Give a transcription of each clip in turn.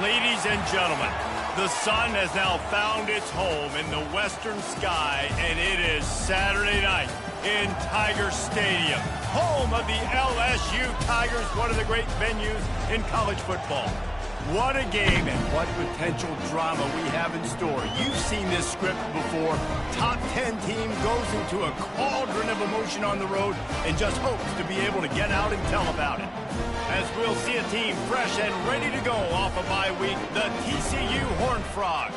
Ladies and gentlemen, the sun has now found its home in the western sky, and it is Saturday night in Tiger Stadium, home of the LSU Tigers, one of the great venues in college football. What a game and what potential drama we have in store. You've seen this script before. Top 10 team goes into a cauldron of emotion on the road and just hopes to be able to get out and tell about it. As we'll see a team fresh and ready to go off a bye week, the TCU Horned Frogs,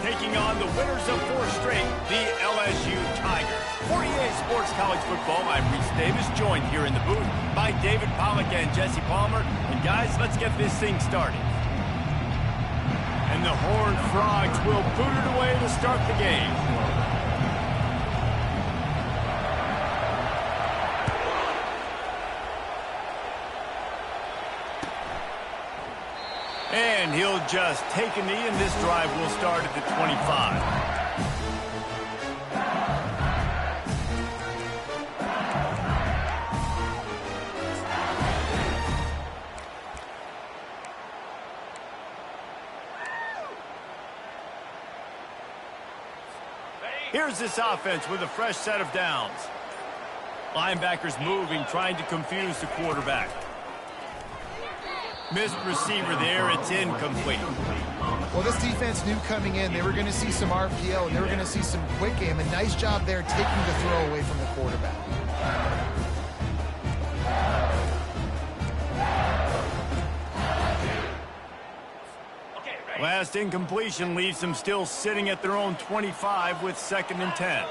taking on the winners of 4 straight, the LSU Tigers. For EA Sports College Football, I'm Reese Davis, joined here in the booth by David Pollack and Jesse Palmer. And guys, let's get this thing started. And the Horned Frogs will boot it away to start the game. And he'll just take a knee, and this drive will start at the 25. Here's this offense with a fresh set of downs. Linebackers moving, trying to confuse the quarterback. Missed receiver there, it's incomplete. Well, this defense knew coming in they were going to see some RPO and they were going to see some quick game. A nice job there taking the throw away from the quarterback. Last incompletion leaves them still sitting at their own 25 with 2nd and 10.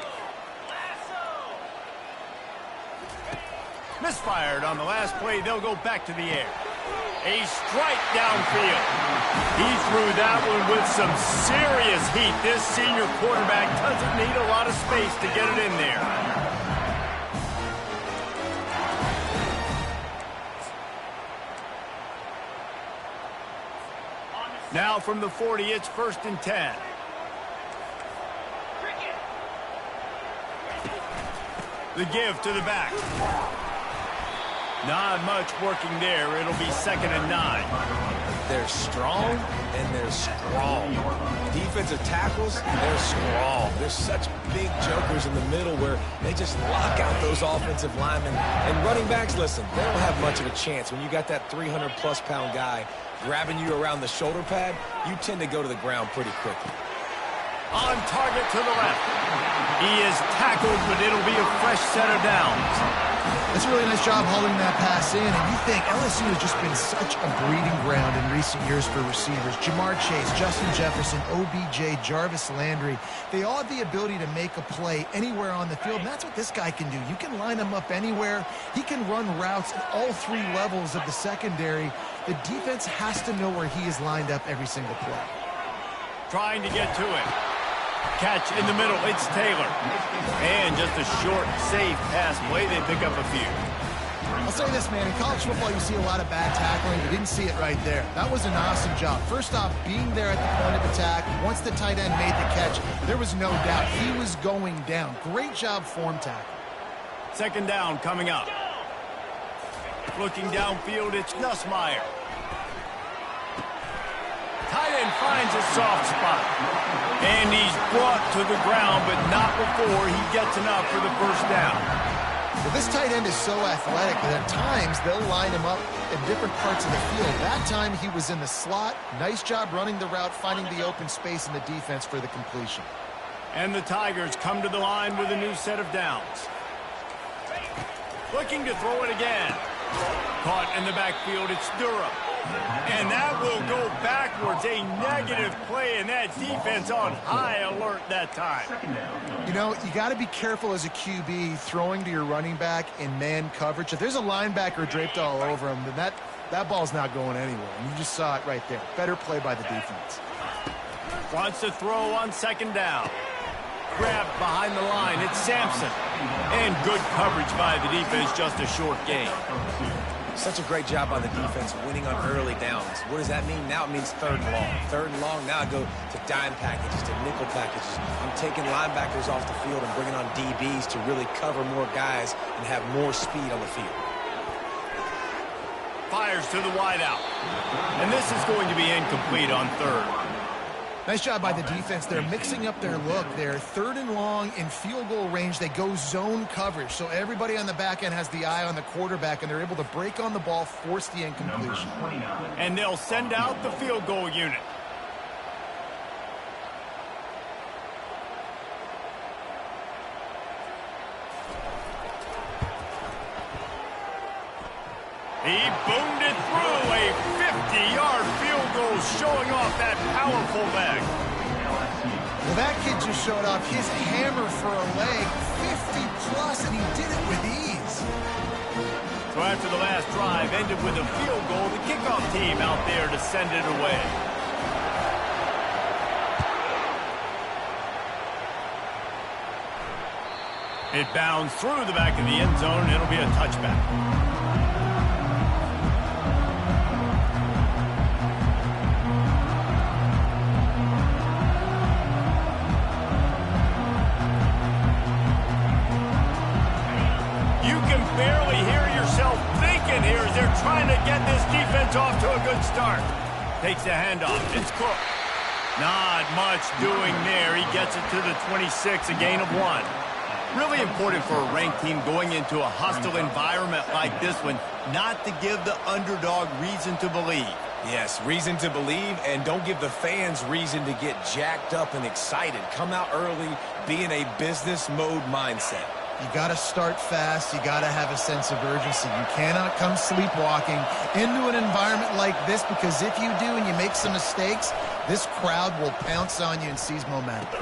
Misfired on the last play, they'll go back to the air. A strike downfield. He threw that one with some serious heat. This senior quarterback doesn't need a lot of space to get it in there. Now from the 40, it's 1st and 10. The give to the back. Not much working there. It'll be 2nd and 9. They're strong and they're strong. Defensive tackles, they're strong. There's such big jokers in the middle where they just lock out those offensive linemen. And running backs, listen, they don't have much of a chance. When you got that 300-plus pound guy grabbing you around the shoulder pad, you tend to go to the ground pretty quickly. On target to the left. He is tackled, but it'll be a fresh set of downs. That's a really nice job holding that pass in, and you think LSU has just been such a breeding ground in recent years for receivers. Jamar Chase, Justin Jefferson, OBJ, Jarvis Landry, they all have the ability to make a play anywhere on the field, and that's what this guy can do. You can line him up anywhere. He can run routes at all 3 levels of the secondary. The defense has to know where he is lined up every single play. Trying to get to it. Catch in the middle, it's Taylor. And just a short, safe pass play, they pick up a few. I'll say this, man, in college football you see a lot of bad tackling. You didn't see it right there. That was an awesome job. First off, being there at the point of attack, once the tight end made the catch, there was no doubt he was going down. Great job form tackle. 2nd down coming up. Looking downfield, it's Nussmeier. Tight end finds a soft spot. And he's brought to the ground, but not before he gets enough for the 1st down. Well, this tight end is so athletic that at times they'll line him up in different parts of the field. That time he was in the slot. Nice job running the route, finding the open space in the defense for the completion. And the Tigers come to the line with a new set of downs. Looking to throw it again. Caught in the backfield, it's Durham. And that will go backwards. A negative play, and that defense on high alert that time. You know, you got to be careful as a QB throwing to your running back in man coverage. If there's a linebacker draped all over him, then that ball's not going anywhere. And you just saw it right there. Better play by the defense. Wants to throw on 2nd down. Grabbed behind the line. It's Sampson. And good coverage by the defense, just a short gain. Such a great job by the defense winning on early downs. What does that mean? Now it means 3rd and long. 3rd and long, now I go to dime packages, to nickel packages. I'm taking linebackers off the field and bringing on DBs to really cover more guys and have more speed on the field. Fires to the wideout. And this is going to be incomplete on 3rd. Nice job by the defense. They're mixing up their look. They're 3rd and long in field goal range. They go zone coverage. So everybody on the back end has the eye on the quarterback, and they're able to break on the ball, force the incompletion. And they'll send out the field goal unit. He boomed it through, a 50-yard field goal showing off that powerful leg. Well, that kid just showed off his hammer for a leg, 50-plus, and he did it with ease. So after the last drive ended with a field goal, the kickoff team out there to send it away. It bounds through the back of the end zone, and it'll be a touchback. Barely hear yourself thinking here as they're trying to get this defense off to a good start. Takes the handoff. It's Cook. Not much doing there. He gets it to the 26, a gain of 1. Really important for a ranked team going into a hostile environment like this one, not to give the underdog reason to believe. Yes, reason to believe, and don't give the fans reason to get jacked up and excited. Come out early, be in a business mode mindset. You got to start fast. You got to have a sense of urgency. You cannot come sleepwalking into an environment like this, because if you do and you make some mistakes, this crowd will pounce on you and seize momentum.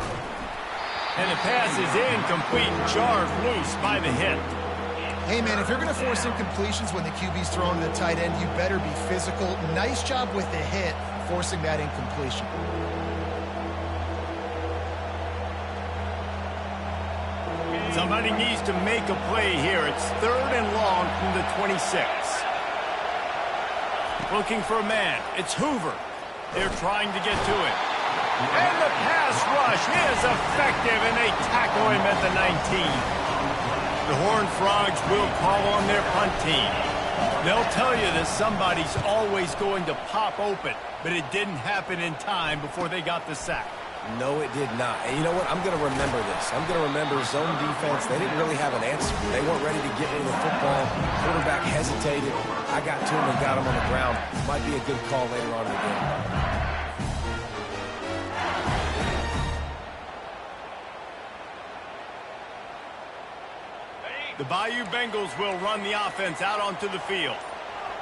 And the pass is incomplete, jarred loose by the hit. Hey, man, if you're going to force incompletions when the QB's throwing to the tight end, you better be physical. Nice job with the hit, forcing that incompletion. Somebody needs to make a play here. It's 3rd and long from the 26. Looking for a man. It's Hoover. They're trying to get to him. And the pass rush is effective, and they tackle him at the 19. The Horned Frogs will call on their punt team. They'll tell you that somebody's always going to pop open, but it didn't happen in time before they got the sack. No, it did not. And you know what? I'm going to remember this. I'm going to remember zone defense. They didn't really have an answer. They weren't ready to get rid of the football. Quarterback hesitated. I got to him and got him on the ground. Might be a good call later on in the game. The Bayou Bengals will run the offense out onto the field.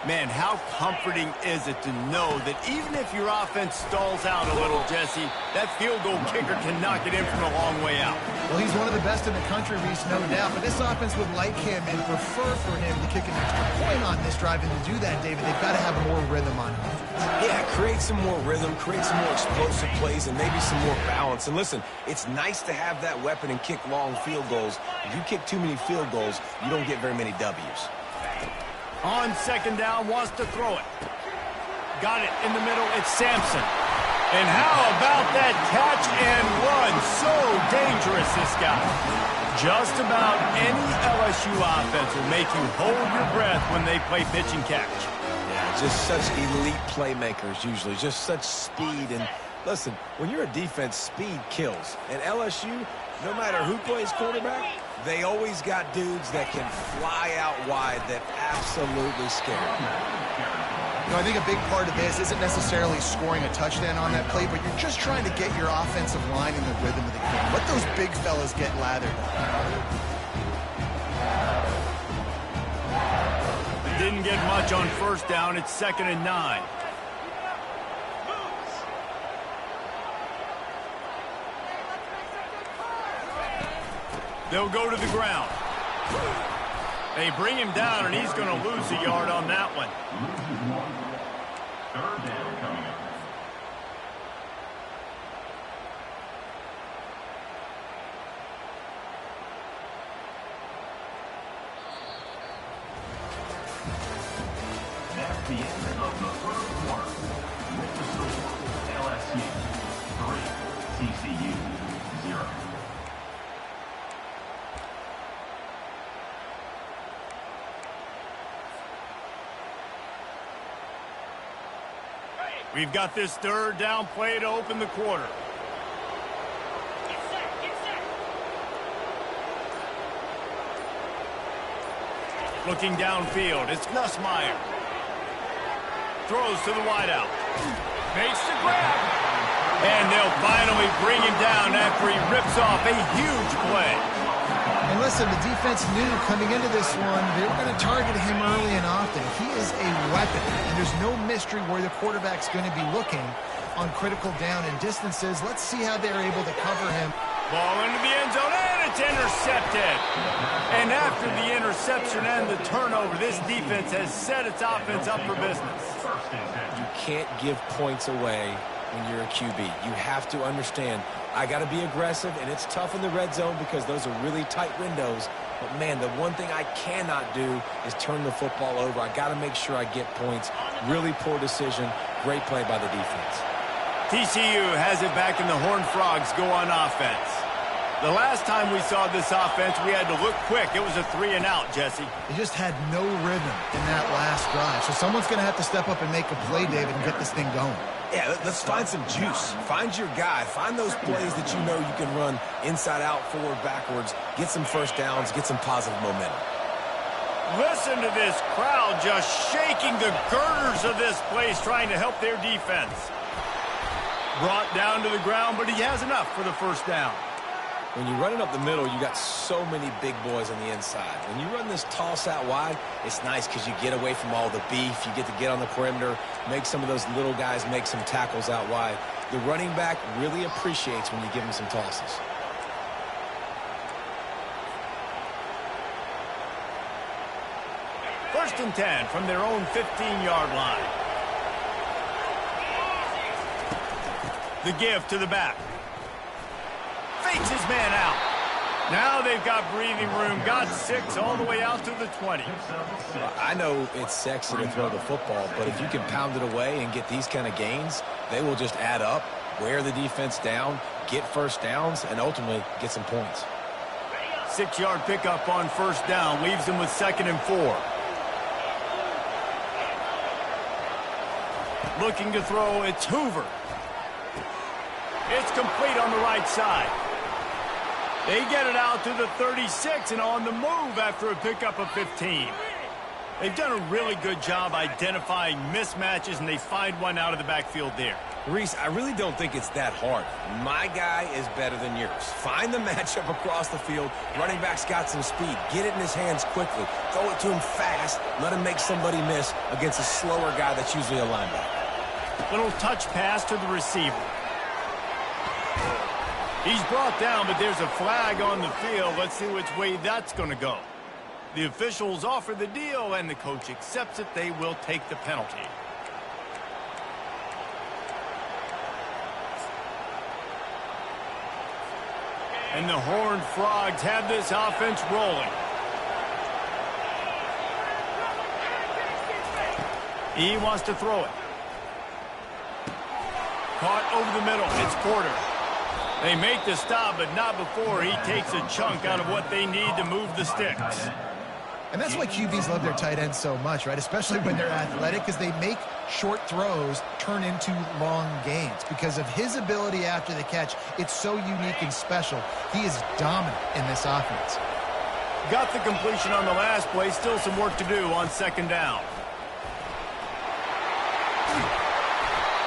Man, how comforting is it to know that even if your offense stalls out a little, Jesse, that field goal kicker can knock it in from a long way out. Well, he's one of the best in the country, Reese, no doubt. But this offense would like him and prefer for him to kick an extra point on this drive. And to do that, David, they've got to have more rhythm on offense. Yeah, create some more rhythm, create some more explosive plays, and maybe some more balance. And listen, it's nice to have that weapon and kick long field goals. If you kick too many field goals, you don't get very many W's. On 2nd down, wants to throw it. Got it in the middle. It's Sampson. And how about that catch and run? So dangerous, this guy. Just about any LSU offense will make you hold your breath when they play pitch and catch. Yeah, just such elite playmakers usually. Just such speed. And listen, when you're a defense, speed kills. And LSU, no matter who plays quarterback, they always got dudes that can fly out wide that absolutely scare them. You know, I think a big part of this isn't necessarily scoring a touchdown on that play, but you're just trying to get your offensive line in the rhythm of the game. Let those big fellas get lathered up. Didn't get much on 1st down. It's 2nd and 9. They'll go to the ground. They bring him down, and he's going to lose a yard on that one. 3rd down coming up. the end of the third quarter. With the score, LSU 3, TCU 0. We've got this third down play to open the quarter. Looking downfield, it's Nussmeier. Throws to the wideout. Makes the grab. And they'll finally bring him down after he rips off a huge play. And listen, the defense knew coming into this one, they were going to target him early and often. He is a weapon, and there's no mystery where the quarterback's going to be looking on critical down and distances. Let's see how they're able to cover him. Ball into the end zone, and it's intercepted. And after the interception and the turnover, this defense has set its offense up for business. You can't give points away when you're a QB. You have to understand, I got to be aggressive, and it's tough in the red zone because those are really tight windows. But, man, the one thing I cannot do is turn the football over. I got to make sure I get points. Really poor decision. Great play by the defense. TCU has it back, and the Horned Frogs go on offense. The last time we saw this offense, we had to look quick. It was a 3-and-out, Jesse. They just had no rhythm in that last drive. So someone's going to have to step up and make a play, David, and get this thing going. Yeah, let's find some juice. Find your guy. Find those plays that you know you can run inside out, forward, backwards. Get some first downs. Get some positive momentum. Listen to this crowd just shaking the girders of this place, trying to help their defense. Brought down to the ground, but he has enough for the first down. When you're running up the middle, you got so many big boys on the inside. When you run this toss out wide, it's nice because you get away from all the beef. You get to get on the perimeter, make some of those little guys make some tackles out wide. The running back really appreciates when you give him some tosses. First and 10 from their own 15-yard line. The give to the back. Fakes his man out. Now they've got breathing room. Got 6 all the way out to the 20. I know it's sexy to throw the football, but if you can pound it away and get these kind of gains, they will just add up, wear the defense down, get first downs, and ultimately get some points. 6-yard pickup on first down leaves them with 2nd and 4. Looking to throw, it's Hoover. It's complete on the right side. They get it out to the 36 and on the move after a pickup of 15. They've done a really good job identifying mismatches, and they find one out of the backfield there. Reese, I really don't think it's that hard. My guy is better than yours. Find the matchup across the field. Running back's got some speed. Get it in his hands quickly. Throw it to him fast. Let him make somebody miss against a slower guy that's usually a linebacker. Little touch pass to the receiver. He's brought down, but there's a flag on the field. Let's see which way that's going to go. The officials offer the deal, and the coach accepts it. They will take the penalty. And the Horned Frogs have this offense rolling. He wants to throw it. Caught over the middle. It's Porter. They make the stop, but not before he takes a chunk out of what they need to move the sticks. And that's why QBs love their tight ends so much, right? Especially when they're athletic, because they make short throws turn into long gains. Because of his ability after the catch, it's so unique and special. He is dominant in this offense. Got the completion on the last play. Still some work to do on 2nd down.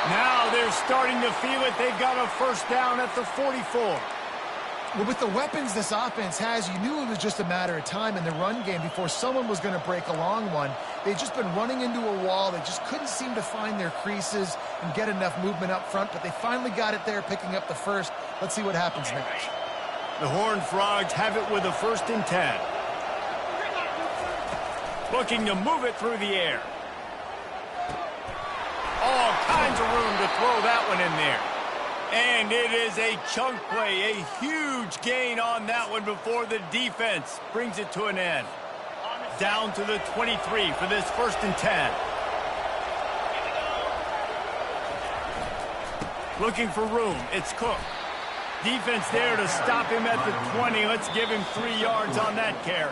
Now they're starting to feel it. They've got a first down at the 44. Well, with the weapons this offense has, you knew it was just a matter of time in the run game before someone was going to break a long one. They've just been running into a wall. They just couldn't seem to find their creases and get enough movement up front, but they finally got it there, picking up the first. Let's see what happens next. The Horned Frogs have it with a 1st and 10. Looking to move it through the air. All kinds of room to throw that one in there. And it is a chunk play, a huge gain on that one before the defense brings it to an end. Down to the 23 for this 1st and 10. Looking for room. It's Cook. Defense there to stop him at the 20. Let's give him 3 yards on that carry.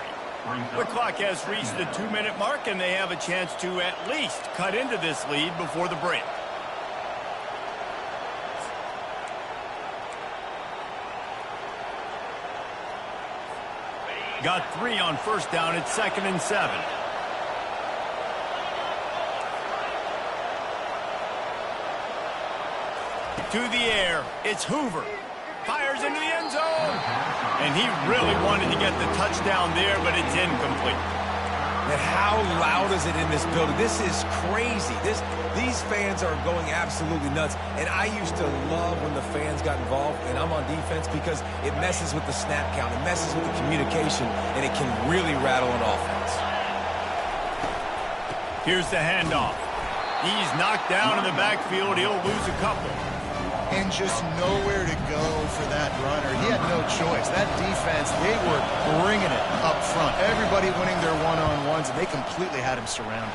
The clock has reached the 2-minute mark, and they have a chance to at least cut into this lead before the break. Got 3 on first down. It's 2nd and 7. To the air. It's Hoover. Fires into the end zone. And he really wanted to get the touchdown there, but it's incomplete. And how loud is it in this building? This is crazy. These fans are going absolutely nuts. And I used to love when the fans got involved, and I'm on defense, because it messes with the snap count. It messes with the communication, and it can really rattle an offense. Here's the handoff. He's knocked down in the backfield. He'll lose a couple. And just nowhere to go for that runner. He had no choice. That defense, they were bringing it up front. Everybody winning their one-on-ones, and they completely had him surrounded.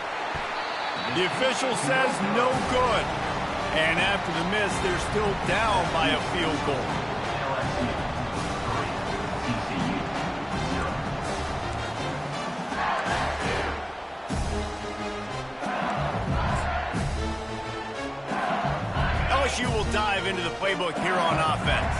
The official says no good. And after the miss, they're still down by a field goal. LSU 3, TCU 0. LSU will dive into the playbook here on offense.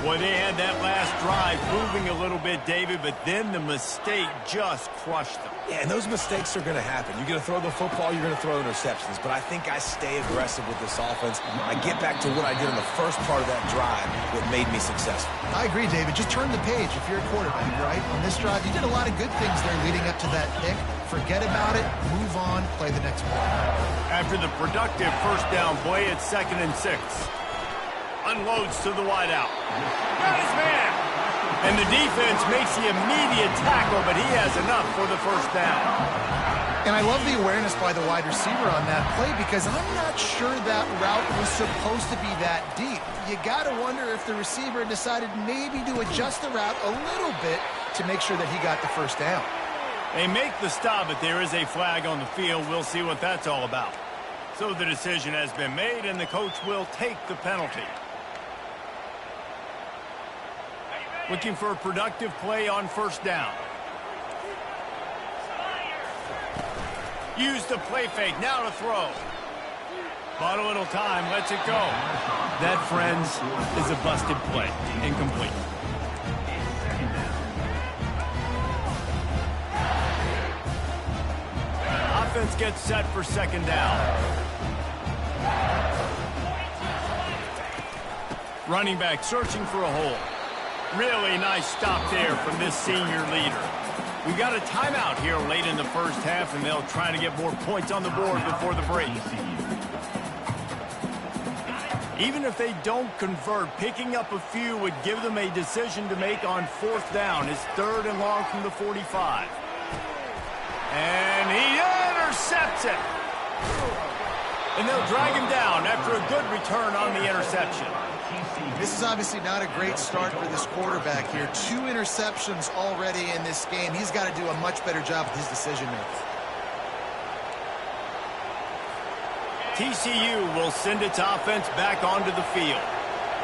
Well, they had that last drive moving a little bit, David, but then the mistake just crushed them. Yeah, and those mistakes are going to happen. You're going to throw the football, you're going to throw interceptions. But I think I stay aggressive with this offense. I get back to what I did in the first part of that drive that made me successful. I agree, David. Just turn the page if you're a quarterback, right? On this drive, you did a lot of good things there leading up to that pick. Forget about it, move on, play the next play. After the productive first down play, it's 2nd and 6. Unloads to the wideout. Got his man! And the defense makes the immediate tackle, but he has enough for the first down. And I love the awareness by the wide receiver on that play, because I'm not sure that route was supposed to be that deep. You got to wonder if the receiver decided maybe to adjust the route a little bit to make sure that he got the first down. They make the stop, but there is a flag on the field. We'll see what that's all about. So the decision has been made, and the coach will take the penalty. Looking for a productive play on first down. Use the play fake, now to throw. Bought a little time, lets it go. That, friends, is a busted play. Incomplete. Offense gets set for 2nd down. Running back searching for a hole. Really nice stop there from this senior leader. We got a timeout here late in the first half, and they'll try to get more points on the board before the break. Even if they don't convert, picking up a few would give them a decision to make on 4th down. It's 3rd and long from the 45. And he intercepts it. And they'll drag him down after a good return on the interception. This is obviously not a great start for this quarterback here. 2 interceptions already in this game. He's got to do a much better job with his decision-making. TCU will send its offense back onto the field.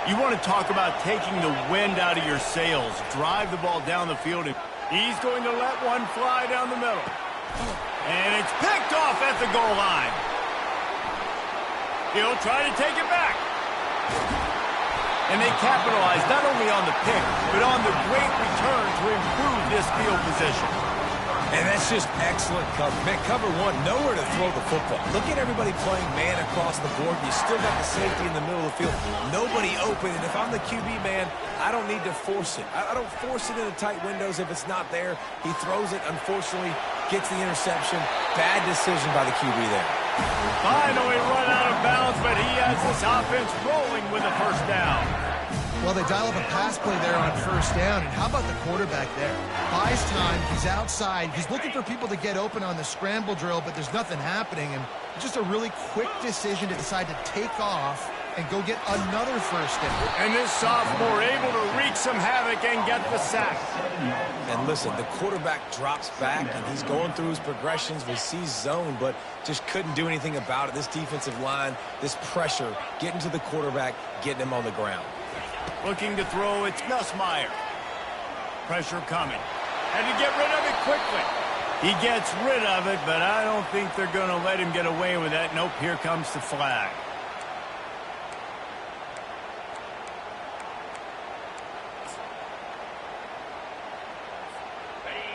You want to talk about taking the wind out of your sails. Drive the ball down the field, and he's going to let one fly down the middle. And it's picked off at the goal line. He'll try to take it back. And they capitalize not only on the pick, but on the great return to improve this field position. And that's just excellent cover. Man, cover one, nowhere to throw the football. Look at everybody playing man across the board. You still got the safety in the middle of the field. Nobody open. And if I'm the QB man, I don't need to force it. I don't force it into tight windows if it's not there. He throws it, unfortunately, gets the interception. Bad decision by the QB there. Finally run out of bounds, but he has this offense rolling with a first down. Well, they dial up a pass play there on first down, and how about the quarterback there? Buys time, he's outside, he's looking for people to get open on the scramble drill, but there's nothing happening, and just a really quick decision to decide to take off and go get another first down. And this sophomore able to reach some havoc and get the sack. And listen, the quarterback drops back, and he's going through his progressions. We see zone, but just couldn't do anything about it. This defensive line, this pressure, getting to the quarterback, getting him on the ground. Looking to throw, it's Nussmeier. Pressure coming. And to get rid of it quickly. He gets rid of it, but I don't think they're going to let him get away with that. Nope, here comes the flag.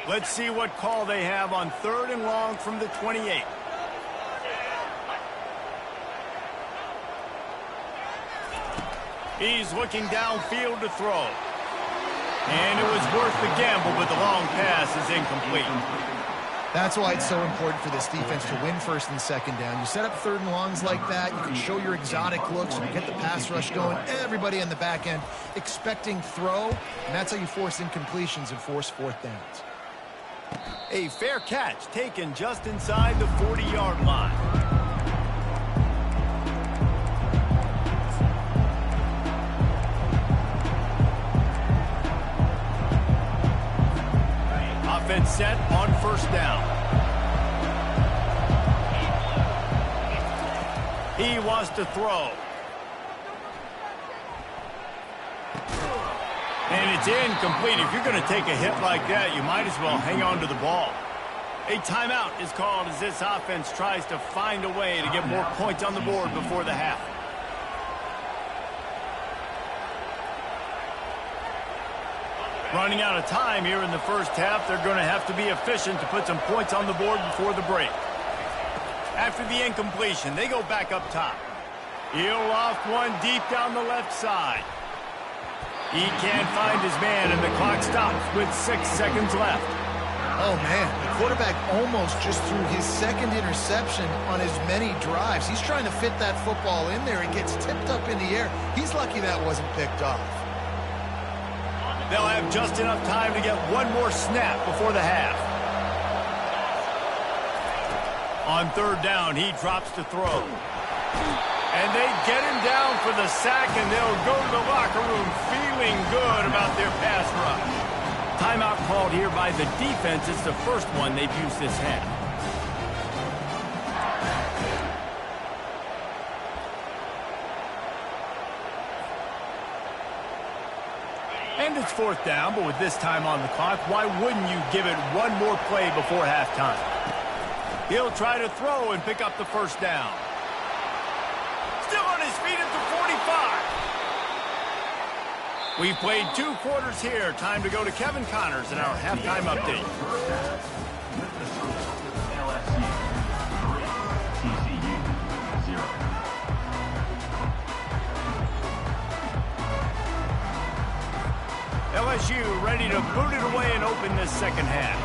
Let's see what call they have on 3rd and long from the 28. He's looking downfield to throw. And it was worth the gamble, but the long pass is incomplete. That's why it's so important for this defense to win 1st and 2nd down. You set up 3rd and longs like that, you can show your exotic looks, you get the pass rush going, everybody in the back end expecting throw, and that's how you force incompletions and force 4th downs. A fair catch taken just inside the 40-yard line. Offense set on 1st down. He wants to throw. And it's incomplete. If you're going to take a hit like that, you might as well hang on to the ball. A timeout is called as this offense tries to find a way to get more points on the board before the half. Running out of time here in the 1st half, they're going to have to be efficient to put some points on the board before the break. After the incompletion, they go back up top. He'll loft one deep down the left side. He can't find his man, and the clock stops with 6 seconds left. Oh, man, the quarterback almost just threw his 2nd interception on as many drives. He's trying to fit that football in there. It gets tipped up in the air. He's lucky that wasn't picked off. They'll have just enough time to get one more snap before the half. On 3rd down, he drops to throw. And they get him down for the sack, and they'll go to the locker room feeling good about their pass rush. Timeout called here by the defense. It's the first one they've used this half. And it's 4th down, but with this time on the clock, why wouldn't you give it one more play before halftime? He'll try to throw and pick up the 1st down. Still on his feet at the 45. We've played 2 quarters here. Time to go to Kevin Connors in our halftime update. LSU ready to boot it away and open this 2nd half.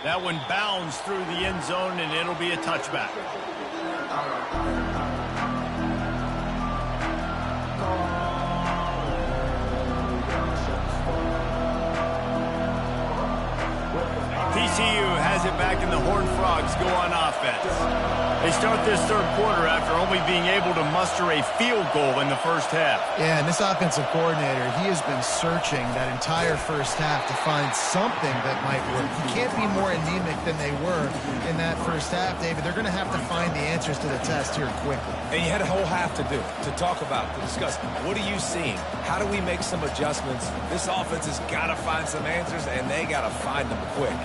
That one bounds through the end zone, and it'll be a touchback. TCU has it back, and the Horned Frogs go on offense. They start this 3rd quarter after only being able to muster a field goal in the 1st half. Yeah, and this offensive coordinator, he has been searching that entire 1st half to find something that might work. He can't be more anemic than they were in that 1st half, David. They're going to have to find the answers to the test here quickly. And you had a whole half to do, to talk about, to discuss. What are you seeing? How do we make some adjustments? This offense has got to find some answers, and they got to find them quick.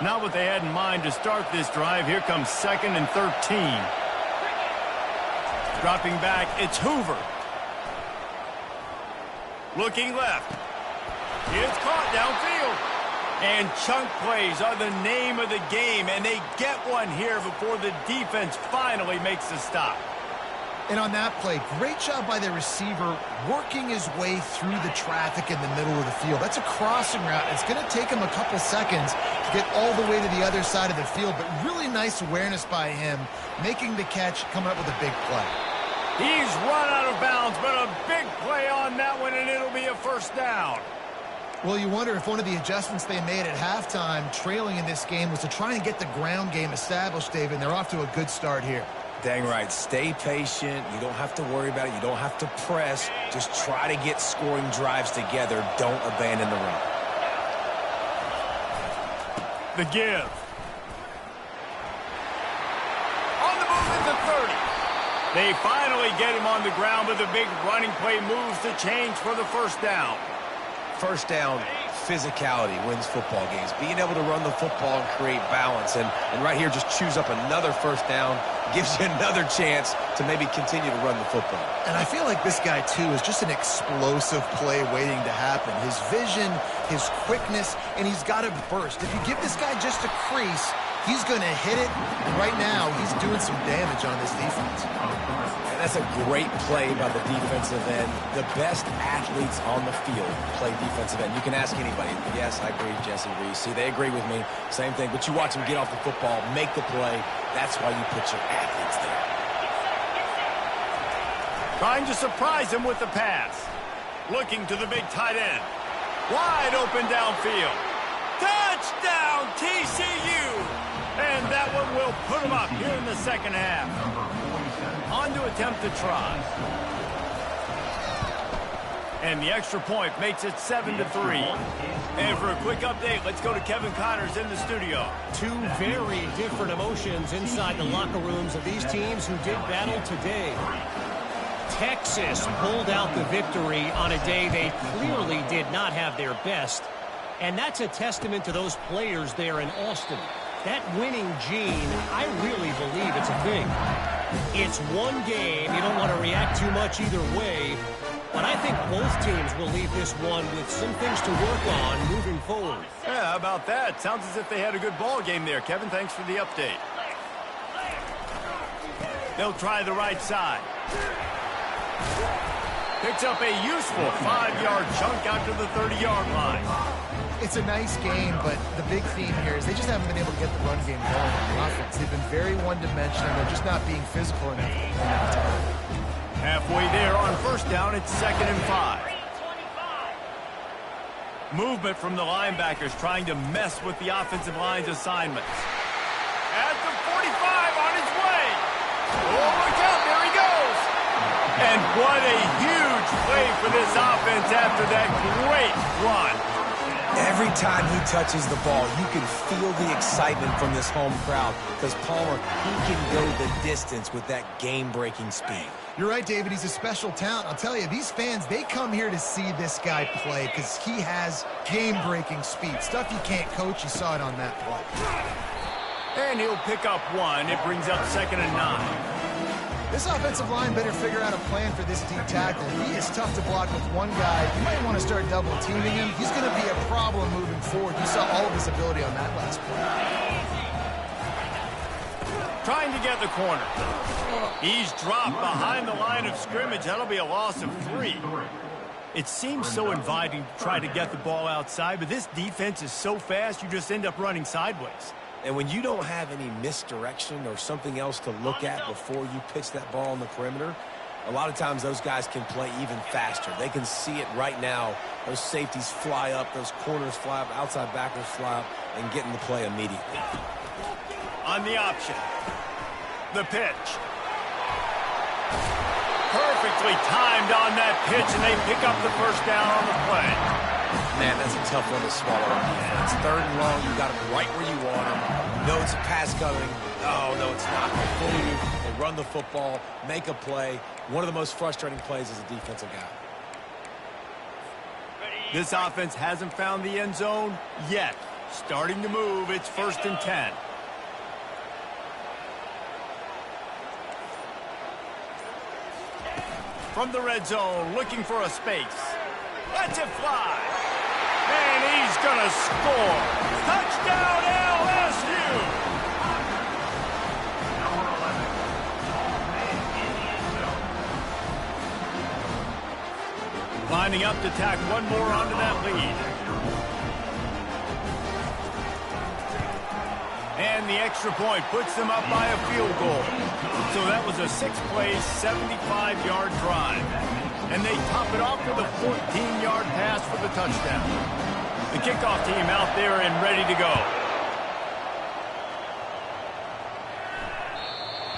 Not what they had in mind to start this drive. Here comes 2nd and 13. Dropping back, it's Hoover. Looking left. It's caught downfield. And chunk plays are the name of the game, and they get one here before the defense finally makes the stop. And on that play, great job by the receiver working his way through the traffic in the middle of the field. That's a crossing route. It's going to take him a couple seconds to get all the way to the other side of the field, but really nice awareness by him, making the catch, coming up with a big play. He's run out of bounds, but a big play on that one, and it'll be a first down. Well, you wonder if one of the adjustments they made at halftime, trailing in this game, was to try and get the ground game established, David, and they're off to a good start here. Dang right. Stay patient. You don't have to worry about it. You don't have to press. Just try to get scoring drives together. Don't abandon the run. The give. On the move at the 30. They finally get him on the ground, but the big running play moves the change for the first down. First down, physicality wins football games. Being able to run the football and create balance. And right here, just choose up another first down. Gives you another chance to maybe continue to run the football. And I feel like this guy, too, is just an explosive play waiting to happen. His vision, his quickness, and he's got a burst. If you give this guy just a crease, he's going to hit it. And right now, he's doing some damage on this defense. And that's a great play by the defensive end. The best athletes on the field play defensive end. You can ask anybody. Yes, I agree, Jesse Reese. See, they agree with me. Same thing. But you watch them get off the football, make the play. That's why you put your athletes there. Trying to surprise him with the pass. Looking to the big tight end. Wide open downfield. Touchdown, TCU! And that one will put him up here in the second half. On to attempt to try. And the extra point makes it 7-3. And for a quick update, let's go to Kevin Connors in the studio. Two very different emotions inside the locker rooms of these teams who did battle today. Texas pulled out the victory on a day they clearly did not have their best. And that's a testament to those players there in Austin. That winning gene, I really believe it's a thing. It's one game. You don't want to react too much either way. But I think both teams will leave this one with some things to work on moving forward. Yeah, how about that? Sounds as if they had a good ball game there. Kevin, thanks for the update. They'll try the right side. Picks up a useful 5-yard chunk out to the 30-yard line. It's a nice game, but the big theme here is they just haven't been able to get the run game going on the offense. They've been very one-dimensional. They're just not being physical enough. Halfway there on first down, it's 2nd and 5. Movement from the linebackers trying to mess with the offensive line's assignments. At the 45 on his way. Oh, look out, there he goes. And what a huge play for this offense after that great run. Every time he touches the ball, you can feel the excitement from this home crowd because Palmer, he can go the distance with that game-breaking speed. You're right, David. He's a special talent. I'll tell you, these fans, they come here to see this guy play because he has game-breaking speed. Stuff you can't coach. You saw it on that play. And he'll pick up one. It brings up 2nd and 9. This offensive line better figure out a plan for this deep tackle. He is tough to block with one guy. You might want to start double-teaming him. He's going to be a problem moving forward. You saw all of his ability on that last play. Trying to get the corner. He's dropped behind the line of scrimmage. That'll be a loss of 3. It seems so inviting to try to get the ball outside, but this defense is so fast, you just end up running sideways. And when you don't have any misdirection or something else to look at before you pitch that ball on the perimeter, a lot of times those guys can play even faster. They can see it right now. Those safeties fly up, those corners fly up, outside backers fly up, and get in the play immediately. On the option. The pitch. Perfectly timed on that pitch, and they pick up the first down on the play. Man, that's a tough one to swallow on defense. 3rd and long, you got him right where you want him. You know it's a pass coming. Oh, no, it's not. They run the football, make a play. One of the most frustrating plays as a defensive guy. This offense hasn't found the end zone yet. Starting to move, it's 1st and 10. From the red zone, looking for a space. Lets it fly. And he's going to score. Touchdown, LSU! Lining up to tack one more onto that lead. And the extra point puts them up by a field goal. So that was a 6-play, 75-yard drive. And they top it off with a 14-yard pass for the touchdown. The kickoff team out there and ready to go.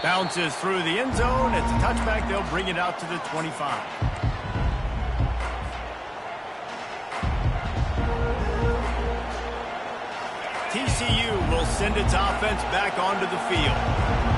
Bounces through the end zone. It's a touchback. They'll bring it out to the 25. TCU will send its offense back onto the field.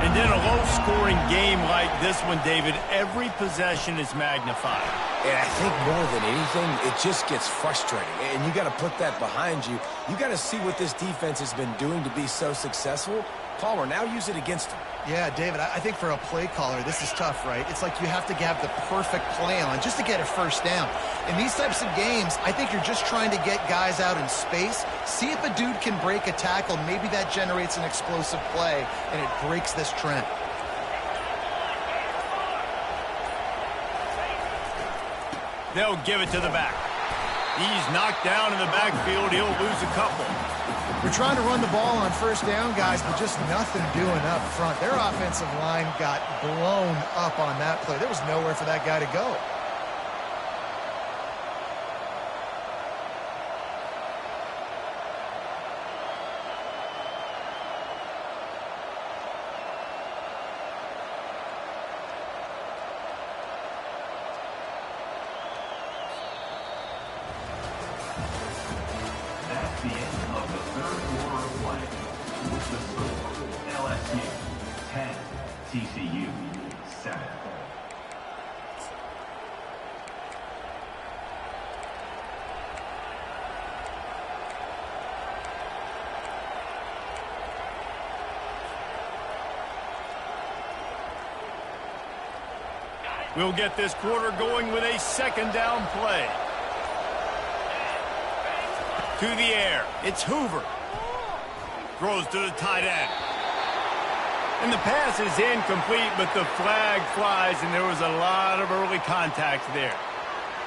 And in a low-scoring game like this one, David, every possession is magnified. And I think more than anything, it just gets frustrating. And you got to put that behind you. You got to see what this defense has been doing to be so successful. Palmer, now use it against them. Yeah, David, I think for a play caller, this is tough, right? It's like you have to have the perfect play on just to get a first down. In these types of games, I think you're just trying to get guys out in space, see if a dude can break a tackle. Maybe that generates an explosive play, and it breaks this trend. They'll give it to the back. He's knocked down in the backfield. He'll lose a couple. We're trying to run the ball on first down, guys, but just nothing doing up front. Their offensive line got blown up on that play. There was nowhere for that guy to go. That's the end of the third quarter of play. With the score, LSU 10, TCU 7. We'll get this quarter going with a second down play. To the air. It's Hoover. Throws to the tight end. And the pass is incomplete, but the flag flies, and there was a lot of early contact there.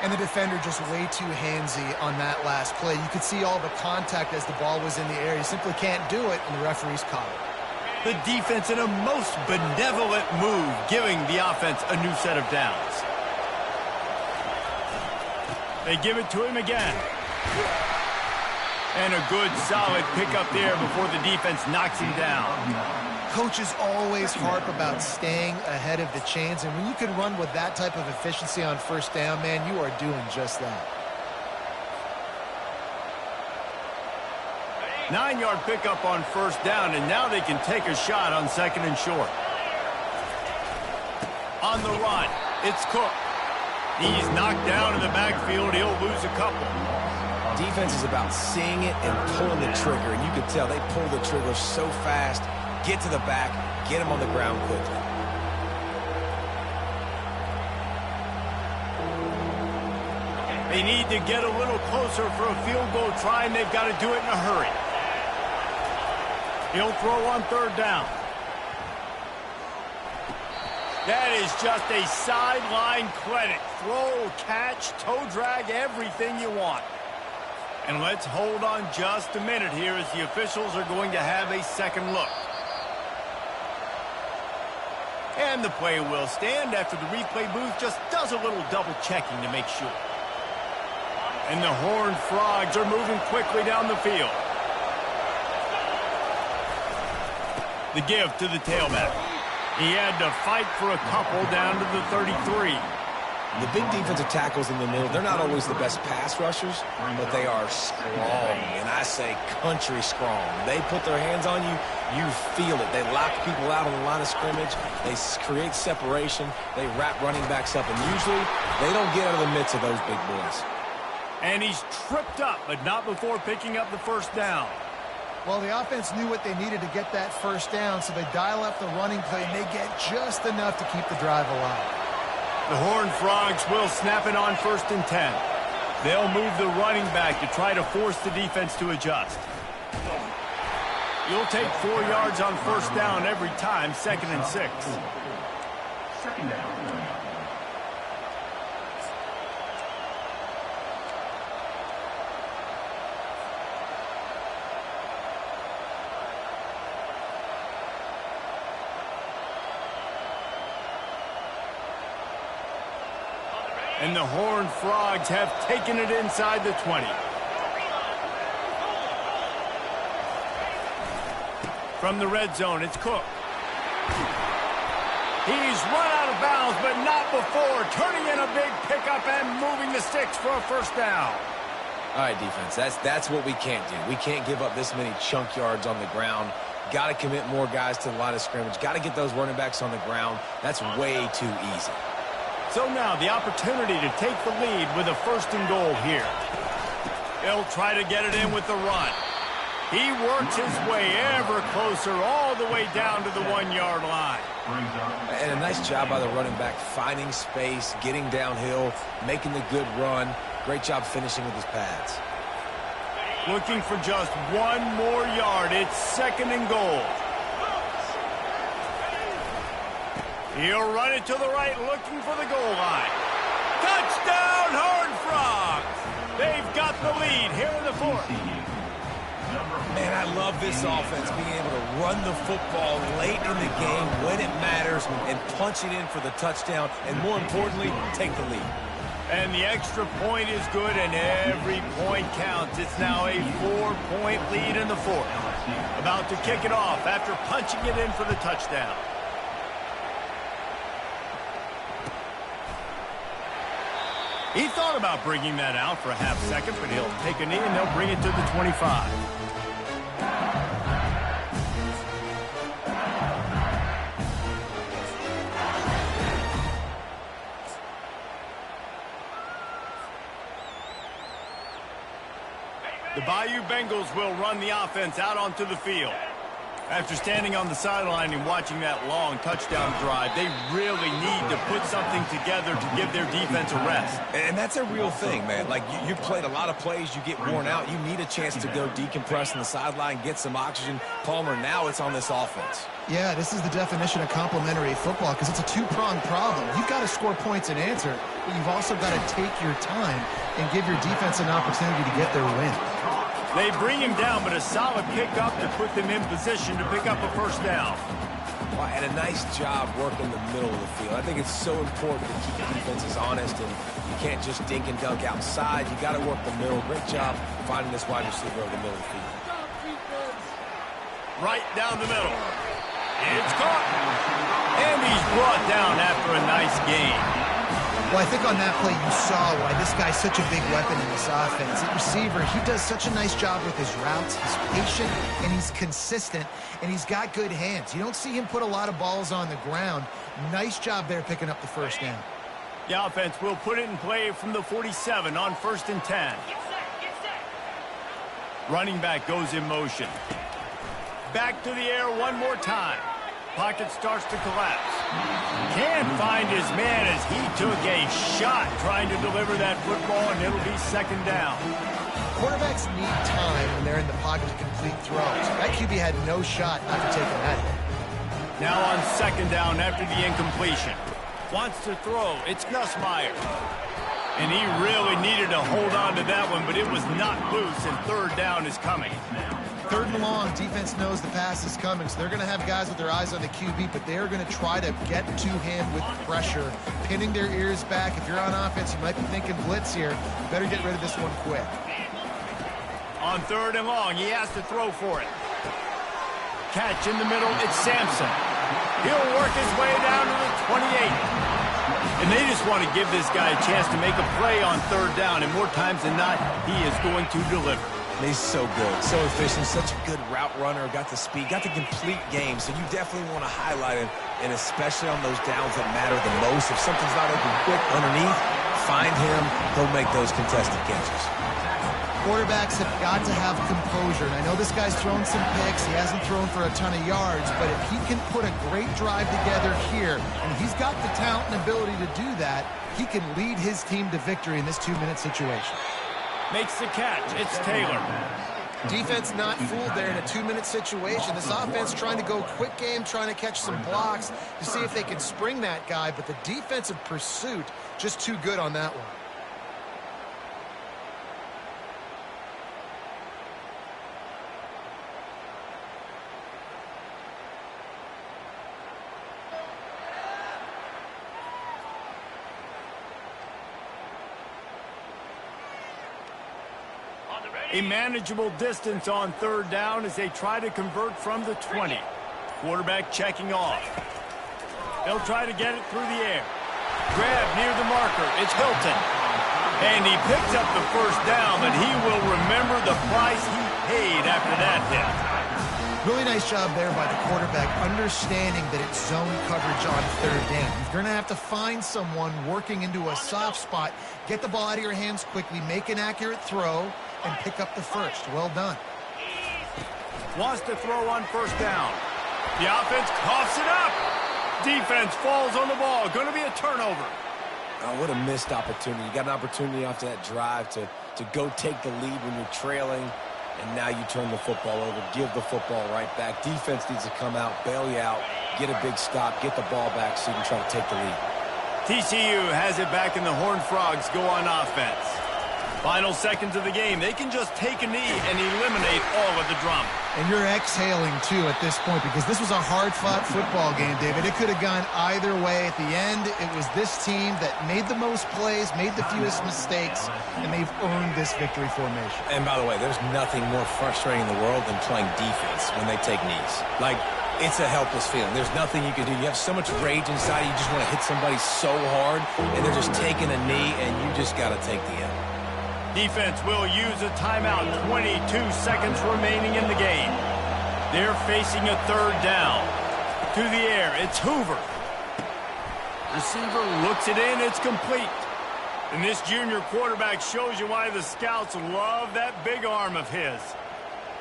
And the defender just way too handsy on that last play. You could see all the contact as the ball was in the air. You simply can't do it, and the referees caught it. The defense in a most benevolent move, giving the offense a new set of downs. They give it to him again. And a good, solid pickup there before the defense knocks him down. Coaches always harp about staying ahead of the chains, and when you can run with that type of efficiency on first down, man, you are doing just that. 9-yard pickup on first down, and now they can take a shot on second and short. On the run, it's Cook. He's knocked down in the backfield. He'll lose a couple. Defense is about seeing it and pulling the trigger, and you can tell they pull the trigger so fast, get to the back, get him on the ground quickly. They need to get a little closer for a field goal try, and they've got to do it in a hurry. He'll throw on third down. That is just a sideline clinic. Throw, catch, toe drag, everything you want. And let's hold on just a minute here as the officials are going to have a second look. And the play will stand after the replay booth just does a little double checking to make sure. And the Horned Frogs are moving quickly down the field. The give to the tailback. He had to fight for a couple down to the 33. The big defensive tackles in the middle, they're not always the best pass rushers, but they are strong, and I say country strong. They put their hands on you, you feel it. They lock people out on the line of scrimmage. They create separation. They wrap running backs up, and usually they don't get out of the midst of those big boys. And he's tripped up, but not before picking up the first down. Well, the offense knew what they needed to get that first down, so they dial up the running play, and they get just enough to keep the drive alive. The Horned Frogs will snap it on first and 10. They'll move the running back to try to force the defense to adjust. You'll take 4 yards on first down every time, second and 6. Second down. And the Horned Frogs have taken it inside the 20. From the red zone, it's Cook. He's run out of bounds, but not before. Turning in a big pickup and moving the sticks for a first down. All right, defense, that's what we can't do. We can't give up this many chunk yards on the ground. Got to commit more guys to the line of scrimmage. Got to get those running backs on the ground. That's way too easy. So now the opportunity to take the lead with a first and goal here. He'll try to get it in with the run. He works his way ever closer all the way down to the 1-yard line. And a nice job by the running back, finding space, getting downhill, making the good run. Great job finishing with his pads. Looking for just one more yard. It's second and goal. He'll run it to the right, looking for the goal line. Touchdown, Horned Frogs! They've got the lead here in the fourth. Man, I love this offense, being able to run the football late in the game when it matters and punch it in for the touchdown, and more importantly, take the lead. And the extra point is good, and every point counts. It's now a 4-point lead in the fourth. About to kick it off after punching it in for the touchdown. He thought about bringing that out for a half second, but he'll take a knee and they'll bring it to the 25. The Bayou Bengals will run the offense out onto the field. After standing on the sideline and watching that long touchdown drive, they really need to put something together to give their defense a rest. And that's a real thing, man. Like, you've played a lot of plays, you get worn out. You need a chance to go decompress on the sideline, get some oxygen. Palmer, now it's on this offense. Yeah, this is the definition of complementary football because it's a two-pronged problem. You've got to score points and answer, but you've also got to take your time and give your defense an opportunity to get their win. They bring him down, but a solid pickup to put them in position to pick up a first down. Well, and a nice job working the middle of the field. I think it's so important to keep defenses honest, and you can't just dink and dunk outside. You got to work the middle. Great job finding this wide receiver over the middle of the field. Right down the middle. It's caught. And he's brought down after a nice gain. Well, I think on that play you saw why this guy's such a big weapon in this offense. At receiver, he does such a nice job with his routes. He's patient, and he's consistent, and he's got good hands. You don't see him put a lot of balls on the ground. Nice job there picking up the first down. The offense will put it in play from the 47 on 1st and 10. Running back goes in motion. Back to the air one more time. Pocket starts to collapse. Can't find his man as he took a shot trying to deliver that football, and it'll be second down. Quarterbacks need time when they're in the pocket to complete throws. That QB had no shot after taking that hit. Now on second down after the incompletion. Wants to throw. It's Nussmeier. And he really needed to hold on to that one, but it was not loose, and third down is coming. Third and long, defense knows the pass is coming, so they're going to have guys with their eyes on the QB, but they're going to try to get to him with pressure, pinning their ears back. If you're on offense, you might be thinking blitz here. You better get rid of this one quick. On third and long, he has to throw for it. Catch in the middle, it's Sampson. He'll work his way down to the 28. And they just want to give this guy a chance to make a play on third down, and more times than not, he is going to deliver. He's so good, so efficient, such a good route runner, got the speed, got the complete game, so you definitely want to highlight him, and especially on those downs that matter the most. If something's not open quick underneath, find him, he'll make those contested catches. Quarterbacks have got to have composure, and I know this guy's thrown some picks, he hasn't thrown for a ton of yards, but if he can put a great drive together here, and he's got the talent and ability to do that, he can lead his team to victory in this 2-minute situation. Makes the catch. It's Taylor. Defense not fooled there in a 2-minute situation. This offense trying to go quick game, trying to catch some blocks to see if they can spring that guy, but the defensive pursuit just too good on that one. A manageable distance on third down as they try to convert from the 20. Quarterback checking off. They'll try to get it through the air. Grab near the marker. It's Hilton. And he picks up the first down, but he will remember the price he paid after that hit. Really nice job there by the quarterback, understanding that it's zone coverage on third down. You're going to have to find someone working into a soft spot, get the ball out of your hands quickly, make an accurate throw, and pick up the first. Well done. Wants to throw on first down. The offense coughs it up. Defense falls on the ball. Going to be a turnover. Oh, what a missed opportunity. You got an opportunity after that drive to go take the lead when you're trailing. And now you turn the football over, give the football right back. Defense needs to come out, bail you out, get a big stop, get the ball back so you can try to take the lead. TCU has it back, and the Horned Frogs go on offense. Final seconds of the game. They can just take a knee and eliminate all of the drama. And you're exhaling, too, at this point, because this was a hard-fought football game, David. It could have gone either way. At the end, it was this team that made the most plays, made the fewest mistakes, and they've earned this victory formation. And by the way, there's nothing more frustrating in the world than playing defense when they take knees. Like, it's a helpless feeling. There's nothing you can do. You have so much rage inside. You just want to hit somebody so hard, and they're just taking a knee, and you just got to take the L. Defense will use a timeout. 22 seconds remaining in the game. They're facing a third down. To the air, it's Hoover. Receiver looks it in, it's complete. And this junior quarterback shows you why the scouts love that big arm of his.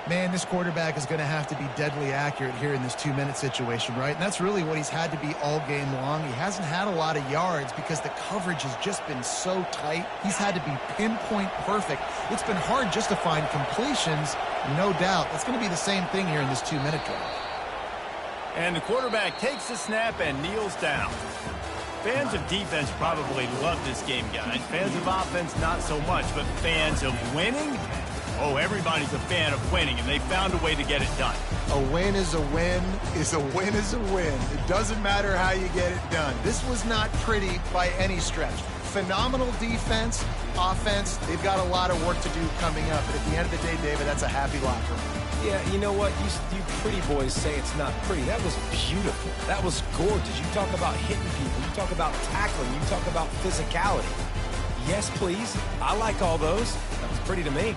Man, this quarterback is going to have to be deadly accurate here in this 2-minute situation, right? And that's really what he's had to be all game long. He hasn't had a lot of yards because the coverage has just been so tight. He's had to be pinpoint perfect. It's been hard just to find completions, no doubt. That's going to be the same thing here in this 2-minute drive. And the quarterback takes the snap and kneels down. Fans of defense probably love this game, guys. Fans of offense, not so much. But fans of winning? Oh, everybody's a fan of winning, and they found a way to get it done. A win is a win is a win is a win. It doesn't matter how you get it done. This was not pretty by any stretch. Phenomenal defense, offense. They've got a lot of work to do coming up. But at the end of the day, David, that's a happy locker room. Yeah, you know what? You pretty boys say it's not pretty. That was beautiful. That was gorgeous. You talk about hitting people. You talk about tackling. You talk about physicality. Yes, please. I like all those. That was pretty to me.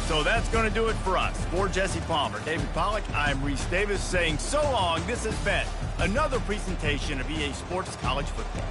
So that's going to do it for us. For Jesse Palmer, David Pollack, I'm Reese Davis saying so long. This has been another presentation of EA Sports College Football.